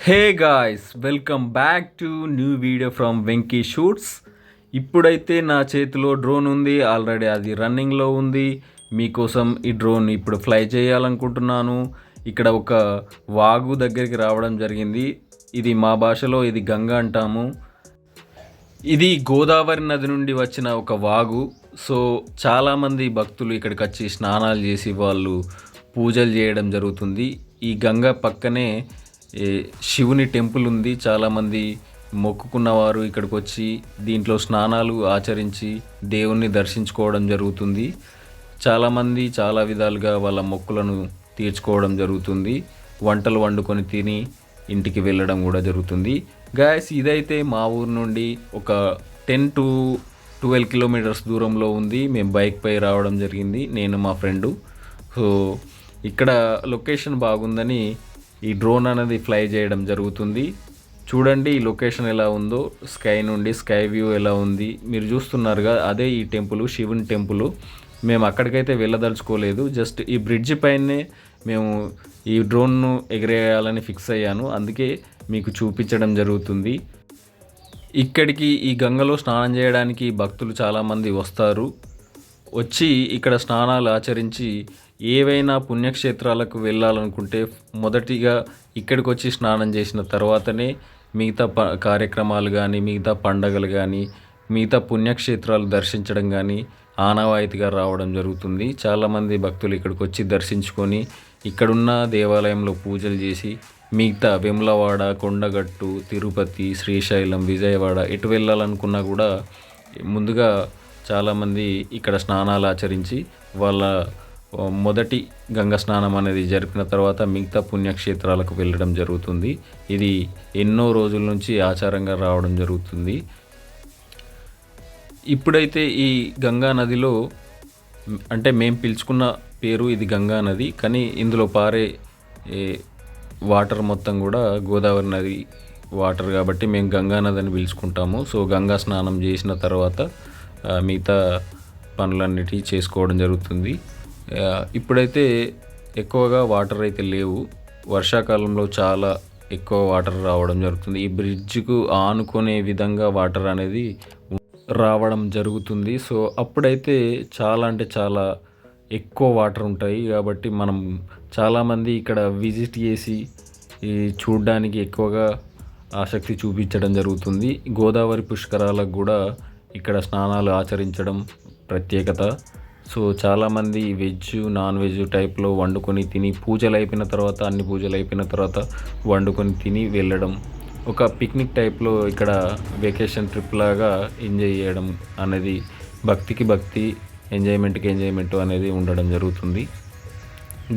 Hey guys, welcome back to new video from Venky Shoots. ఇప్పుడైతే నా చేతిలో డ్రోన్ ఉంది, ఆల్రెడీ అది రన్నింగ్లో ఉంది. మీకోసం ఈ డ్రోన్ ఇప్పుడు ఫ్లై చేయాలనుకుంటున్నాను. ఇక్కడ ఒక వాగు దగ్గరికి రావడం జరిగింది. ఇది మా భాషలో ఇది గంగ అంటాము. ఇది గోదావరి నది నుండి వచ్చిన ఒక వాగు. సో చాలామంది భక్తులు ఇక్కడికి వచ్చి స్నానాలు చేసి వాళ్ళు పూజలు చేయడం జరుగుతుంది. ఈ గంగ పక్కనే శివుని టెంపుల్ ఉంది. చాలామంది మొక్కుకున్నవారు ఇక్కడికి వచ్చి దీంట్లో స్నానాలు ఆచరించి దేవుణ్ణి దర్శించుకోవడం జరుగుతుంది. చాలామంది చాలా విధాలుగా వాళ్ళ మొక్కులను తీర్చుకోవడం జరుగుతుంది. వంటలు వండుకొని తిని ఇంటికి వెళ్ళడం కూడా జరుగుతుంది. గాయస్, ఇదైతే మా ఊరు నుండి ఒక 10 to 12 కిలోమీటర్స్ దూరంలో ఉంది. మేము బైక్పై రావడం జరిగింది, నేను మా ఫ్రెండు. సో ఇక్కడ లొకేషన్ బాగుందని ఈ డ్రోన్ అనేది ఫ్లై చేయడం జరుగుతుంది. చూడండి ఈ లొకేషన్ ఎలా ఉందో, స్కై నుండి స్కై వ్యూ ఎలా ఉంది మీరు చూస్తున్నారుగా. అదే ఈ టెంపుల్, శివుని టెంపుల్. మేము అక్కడికైతే వెళ్ళదలుచుకోలేదు, జస్ట్ ఈ బ్రిడ్జ్ పైనే మేము ఈ డ్రోన్ను ఎగిరేయాలని ఫిక్స్ అయ్యాను. అందుకే మీకు చూపించడం జరుగుతుంది. ఇక్కడికి ఈ గంగలో స్నానం చేయడానికి భక్తులు చాలామంది వస్తారు. వచ్చి ఇక్కడ స్నానాలు ఆచరించి ఏవైనా పుణ్యక్షేత్రాలకు వెళ్ళాలనుకుంటే మొదటిగా ఇక్కడికి వచ్చి స్నానం చేసిన తర్వాతనే మిగతా కార్యక్రమాలు కానీ, మిగతా పండగలు కానీ, మిగతా పుణ్యక్షేత్రాలు దర్శించడం కానీ ఆనవాయితీగా రావడం జరుగుతుంది. చాలామంది భక్తులు ఇక్కడికి వచ్చి దర్శించుకొని ఇక్కడున్న దేవాలయంలో పూజలు చేసి మిగతా వేములవాడ, కొండగట్టు, తిరుపతి, శ్రీశైలం, విజయవాడ ఎటు వెళ్ళాలనుకున్నా కూడా ముందుగా చాలామంది ఇక్కడ స్నానాలు ఆచరించి వాళ్ళ మొదటి గంగా స్నానం అనేది జరిపిన తర్వాత మిగతా పుణ్యక్షేత్రాలకు వెళ్ళడం జరుగుతుంది. ఇది ఎన్నో రోజుల నుంచి ఆచారంగా రావడం జరుగుతుంది. ఇప్పుడైతే ఈ గంగా నదిలో అంటే మేము పిలుచుకున్న పేరు ఇది గంగా నది, కానీ ఇందులో పారే వాటర్ మొత్తం కూడా గోదావరి నది వాటర్ కాబట్టి మేము గంగా నది అని పిలుచుకుంటాము. సో గంగా స్నానం చేసిన తర్వాత మిగతా పనులన్నిటి చేసుకోవడం జరుగుతుంది. ఇప్పుడైతే ఎక్కువగా వాటర్ అయితే లేవు. వర్షాకాలంలో చాలా ఎక్కువ వాటర్ రావడం జరుగుతుంది. ఈ బ్రిడ్జ్కు ఆనుకునే విధంగా వాటర్ అనేది రావడం జరుగుతుంది. సో అప్పుడైతే చాలా అంటే చాలా ఎక్కువ వాటర్ ఉంటాయి కాబట్టి మనం చాలామంది ఇక్కడ విజిట్ చేసి చూడడానికి ఎక్కువగా ఆసక్తి చూపించడం జరుగుతుంది. గోదావరి పుష్కరాలకు కూడా ఇక్కడ స్నానాలు ఆచరించడం ప్రత్యేకత. సో చాలామంది వెజ్, నాన్ వెజ్ టైప్లో వండుకొని తిని పూజలు అయిపోయిన తర్వాత, అన్ని పూజలు అయిపోయిన తర్వాత వండుకొని తిని వెళ్ళడం ఒక పిక్నిక్ టైప్లో ఇక్కడ వెకేషన్ ట్రిప్ లాగా ఎంజాయ్ చేయడం అనేది భక్తికి భక్తి, ఎంజాయ్మెంట్కి ఎంజాయ్మెంట్ అనేది ఉండడం జరుగుతుంది.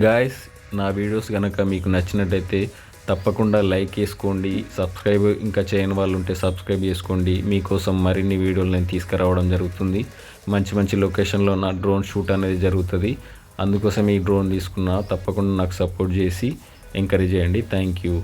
గాయస్, నా వీడియోస్ కనుక మీకు నచ్చినట్టయితే తప్పకుండా లైక్ చేసుకోండి. సబ్స్క్రైబ్ ఇంకా చేయని వాళ్ళు ఉంటే సబ్స్క్రైబ్ చేసుకోండి. మీకోసం మరిన్ని వీడియోలు నేను తీసుకురావడం జరుగుతుంది. మంచి మంచి లొకేషన్లో నా డ్రోన్ షూట్ అనేది జరుగుతుంది. అందుకోసం ఈ డ్రోన్ తీసుకున్నా. తప్పకుండా నాకు సపోర్ట్ చేసి ఎంకరేజ్ చేయండి. Thank you.